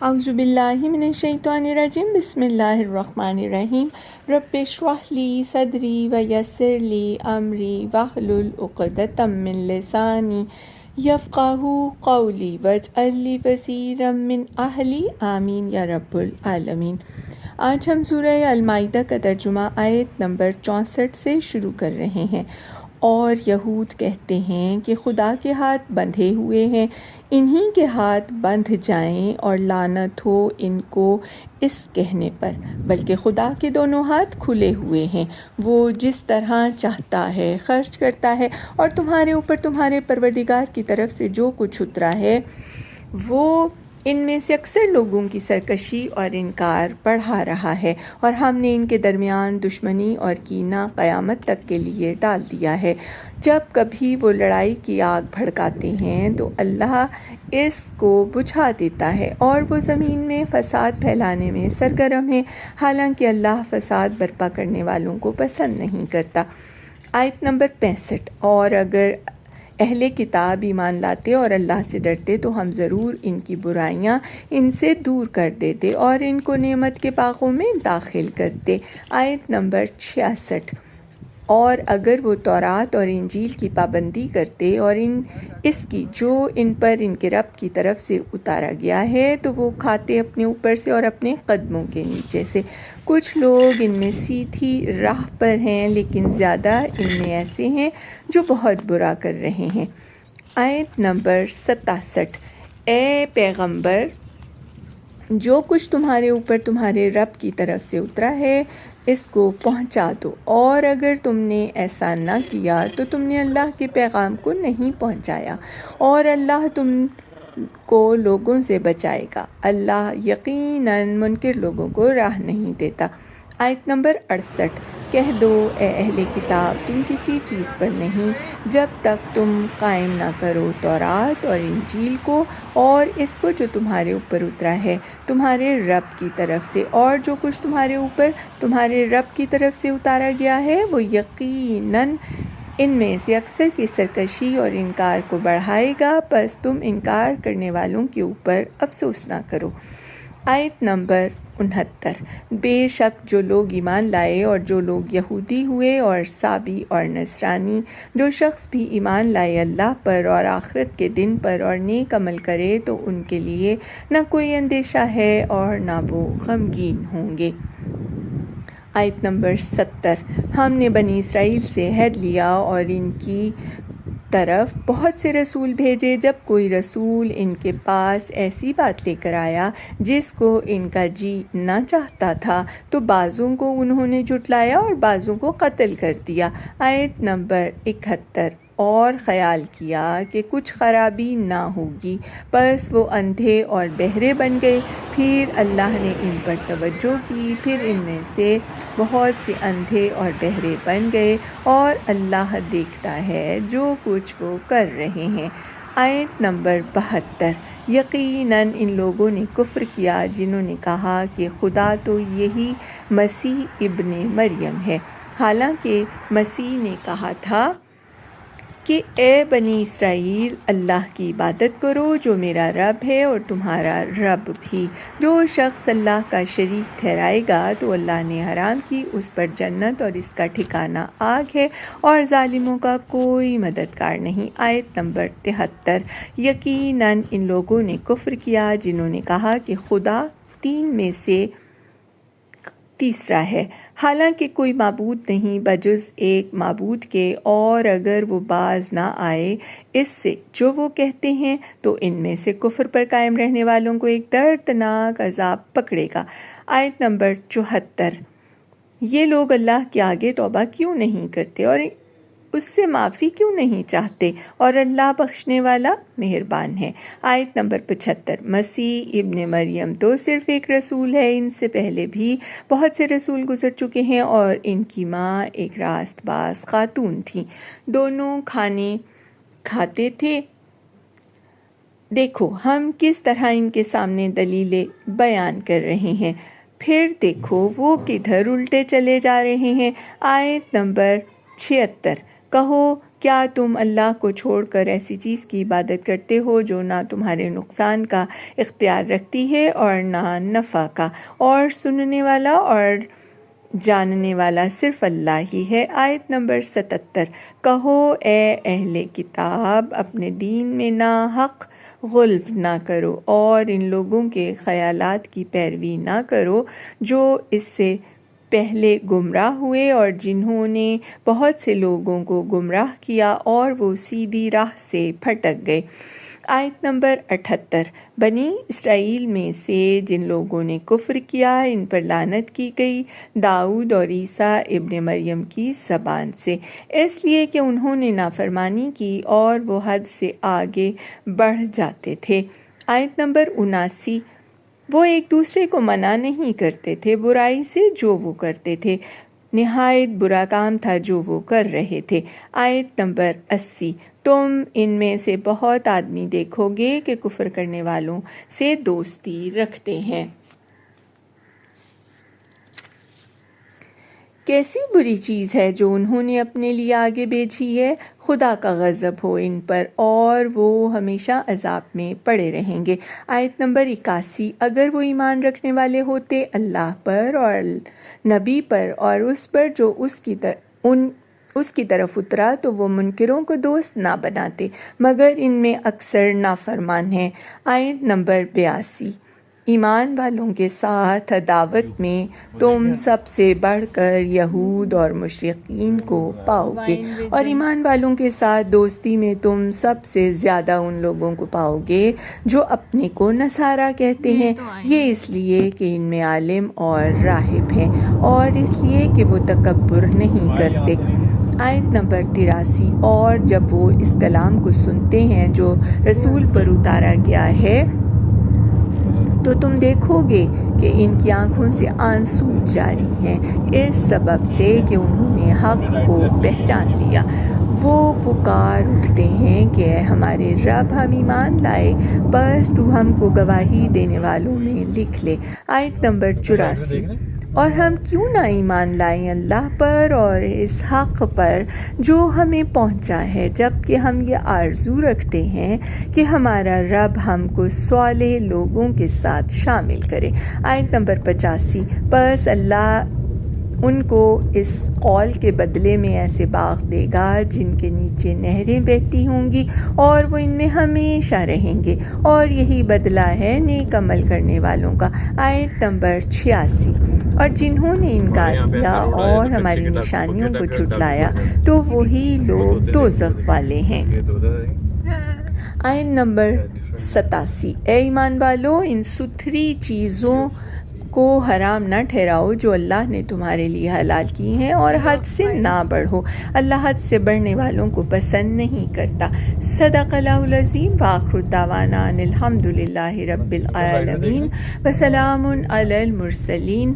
اعوذ باللہ من الشیطان الرجیم بسم اللہ الرحمن الرحیم رب اشرح لی صدری ویسر لی امری واحلل عقدۃ من لسانی یفقہوا قولی واجعل لی وزیرا من اہلی آمین یا رب العالمین۔ آج ہم سورہ المائدہ کا ترجمہ آیت نمبر 64 سے شروع کر رہے ہیں۔ اور یہود کہتے ہیں کہ خدا کے ہاتھ بندھے ہوئے ہیں، انہی کے ہاتھ بندھ جائیں اور لعنت ہو ان کو اس کہنے پر، بلکہ خدا کے دونوں ہاتھ کھلے ہوئے ہیں، وہ جس طرح چاہتا ہے خرچ کرتا ہے، اور تمہارے اوپر تمہارے پروردگار کی طرف سے جو کچھ اترا ہے وہ ان میں سے اکثر لوگوں کی سرکشی اور انکار بڑھا رہا ہے، اور ہم نے ان کے درمیان دشمنی اور کینہ قیامت تک کے لیے ڈال دیا ہے۔ جب کبھی وہ لڑائی کی آگ بھڑکاتے ہیں تو اللہ اس کو بجھا دیتا ہے، اور وہ زمین میں فساد پھیلانے میں سرگرم ہے، حالانکہ اللہ فساد برپا کرنے والوں کو پسند نہیں کرتا۔ آیت نمبر 65۔ اور اگر اہل کتاب ایمان لاتے اور اللہ سے ڈرتے تو ہم ضرور ان کی برائیاں ان سے دور کر دیتے اور ان کو نعمت کے باغوں میں داخل کرتے۔ آیت نمبر 66۔ اور اگر وہ تورات اور انجیل کی پابندی کرتے اور اس کی جو ان پر ان کے رب کی طرف سے اتارا گیا ہے تو وہ کھاتے اپنے اوپر سے اور اپنے قدموں کے نیچے سے۔ کچھ لوگ ان میں سیدھی راہ پر ہیں، لیکن زیادہ ان میں ایسے ہیں جو بہت برا کر رہے ہیں۔ آیت نمبر 67۔ اے پیغمبر، جو کچھ تمہارے اوپر تمہارے رب کی طرف سے اترا ہے اس کو پہنچا دو، اور اگر تم نے ایسا نہ کیا تو تم نے اللہ کے پیغام کو نہیں پہنچایا، اور اللہ تم کو لوگوں سے بچائے گا، اللہ یقیناً منکر لوگوں کو راہ نہیں دیتا۔ آیت نمبر 68۔ کہہ دو اے اہل کتاب، تم کسی چیز پر نہیں جب تک تم قائم نہ کرو تورات اور انجیل کو اور اس کو جو تمہارے اوپر اترا ہے تمہارے رب کی طرف سے، اور جو کچھ تمہارے اوپر تمہارے رب کی طرف سے اتارا گیا ہے وہ یقیناً ان میں سے اکثر کی سرکشی اور انکار کو بڑھائے گا، پس تم انکار کرنے والوں کے اوپر افسوس نہ کرو۔ آیت نمبر 69۔ بے شک جو لوگ ایمان لائے اور جو لوگ یہودی ہوئے اور سابی اور نصرانی، جو شخص بھی ایمان لائے اللہ پر اور آخرت کے دن پر اور نیک عمل کرے تو ان کے لیے نہ کوئی اندیشہ ہے اور نہ وہ غمگین ہوں گے۔ آیت نمبر 70۔ ہم نے بنی اسرائیل سے عہد لیا اور ان کی طرف بہت سے رسول بھیجے، جب کوئی رسول ان کے پاس ایسی بات لے کر آیا جس کو ان کا جی نہ چاہتا تھا تو بعضوں کو انہوں نے جھٹلایا اور بعضوں کو قتل کر دیا۔ آیت نمبر 71۔ اور خیال کیا کہ کچھ خرابی نہ ہوگی، پس وہ اندھے اور بہرے بن گئے، پھر اللہ نے ان پر توجہ کی، پھر ان میں سے بہت سے اندھے اور بہرے بن گئے، اور اللہ دیکھتا ہے جو کچھ وہ کر رہے ہیں۔ آیت نمبر 72۔ یقیناً ان لوگوں نے کفر کیا جنہوں نے کہا کہ خدا تو یہی مسیح ابن مریم ہے، حالانکہ مسیح نے کہا تھا کہ اے بنی اسرائیل، اللہ کی عبادت کرو جو میرا رب ہے اور تمہارا رب بھی۔ جو شخص اللہ کا شریک ٹھہرائے گا تو اللہ نے حرام کی اس پر جنت اور اس کا ٹھکانہ آگ ہے، اور ظالموں کا کوئی مددگار نہیں۔ آیت نمبر 73۔ یقیناً ان لوگوں نے کفر کیا جنہوں نے کہا کہ خدا تین میں سے تیسرا ہے، حالانکہ کوئی معبود نہیں بجز ایک معبود کے، اور اگر وہ باز نہ آئے اس سے جو وہ کہتے ہیں تو ان میں سے کفر پر قائم رہنے والوں کو ایک دردناک عذاب پکڑے گا۔ آیت نمبر 74۔ یہ لوگ اللہ کے آگے توبہ کیوں نہیں کرتے اور اس سے معافی کیوں نہیں چاہتے، اور اللہ بخشنے والا مہربان ہے۔ آیت نمبر 75۔ مسیح ابن مریم تو صرف ایک رسول ہے، ان سے پہلے بھی بہت سے رسول گزر چکے ہیں، اور ان کی ماں ایک راست باز خاتون تھی، دونوں کھانے کھاتے تھے۔ دیکھو ہم کس طرح ان کے سامنے دلیلیں بیان کر رہے ہیں، پھر دیکھو وہ کدھر الٹے چلے جا رہے ہیں۔ آیت نمبر 76۔ کہو کیا تم اللہ کو چھوڑ کر ایسی چیز کی عبادت کرتے ہو جو نہ تمہارے نقصان کا اختیار رکھتی ہے اور نہ نفع کا، اور سننے والا اور جاننے والا صرف اللہ ہی ہے۔ آیت نمبر 77۔ کہو اے اہل کتاب، اپنے دین میں ناحق غلو نہ کرو اور ان لوگوں کے خیالات کی پیروی نہ کرو جو اس سے پہلے گمراہ ہوئے اور جنہوں نے بہت سے لوگوں کو گمراہ کیا اور وہ سیدھی راہ سے پھٹک گئے۔ آیت نمبر 78۔ بنی اسرائیل میں سے جن لوگوں نے کفر کیا ان پر لعنت کی گئی داؤد اور عیسیٰ ابن مریم کی زبان سے، اس لیے کہ انہوں نے نافرمانی کی اور وہ حد سے آگے بڑھ جاتے تھے۔ آیت نمبر 79۔ وہ ایک دوسرے کو منع نہیں کرتے تھے برائی سے جو وہ کرتے تھے، نہایت برا کام تھا جو وہ کر رہے تھے۔ آیت نمبر 80۔ تم ان میں سے بہت آدمی دیکھو گے کہ کفر کرنے والوں سے دوستی رکھتے ہیں۔ کیسی بری چیز ہے جو انہوں نے اپنے لیے آگے بھیجی ہے، خدا کا غضب ہو ان پر اور وہ ہمیشہ عذاب میں پڑے رہیں گے۔ آیت نمبر 81۔ اگر وہ ایمان رکھنے والے ہوتے اللہ پر اور نبی پر اور اس پر جو اس کی طرف اترا تو وہ منکروں کو دوست نہ بناتے، مگر ان میں اکثر نافرمان ہیں۔ آیت نمبر 82۔ ایمان والوں کے ساتھ عداوت میں تم سب سے بڑھ کر یہود اور مشرکین کو پاؤ گے، اور ایمان والوں کے ساتھ دوستی میں تم سب سے زیادہ ان لوگوں کو پاؤ گے جو اپنے کو نصارہ کہتے ہیں، یہ اس لیے کہ ان میں عالم اور راہب ہیں اور اس لیے کہ وہ تکبر نہیں کرتے۔ آیت نمبر 83۔ اور جب وہ اس کلام کو سنتے ہیں جو رسول پر اتارا گیا ہے تو تم دیکھو گے کہ ان کی آنکھوں سے آنسو جاری ہیں، اس سبب سے کہ انہوں نے حق کو پہچان لیا۔ وہ پکار اٹھتے ہیں کہ اے ہمارے رب، ہم ایمان لائے، بس تو ہم کو گواہی دینے والوں میں لکھ لے۔ آیت نمبر 84۔ اور ہم کیوں نہ ایمان لائیں اللہ پر اور اس حق پر جو ہمیں پہنچا ہے، جبکہ ہم یہ آرزو رکھتے ہیں کہ ہمارا رب ہم کو صالح لوگوں کے ساتھ شامل کرے۔ آیت نمبر 85۔ بس اللہ ان کو اس قول کے بدلے میں ایسے باغ دے گا جن کے نیچے نہریں بہتی ہوں گی اور وہ ان میں ہمیشہ رہیں گے، اور یہی بدلہ ہے نیک عمل کرنے والوں کا۔ آیت نمبر 86۔ اور جنہوں نے انکار کیا اور ہماری نشانیوں کو جھٹلایا تو وہی لوگ دوزخ والے ہیں۔ آیت نمبر 87۔ اے ایمان والو، ان ستھری چیزوں کو حرام نہ ٹھہراؤ جو اللہ نے تمہارے لیے حلال کی ہیں، اور حد سے نہ بڑھو، اللہ حد سے بڑھنے والوں کو پسند نہیں کرتا۔ صدق اللہ العظیم۔ وآخر دعوانا ان الحمد للہ رب العالمین، وسلام علی المرسلین۔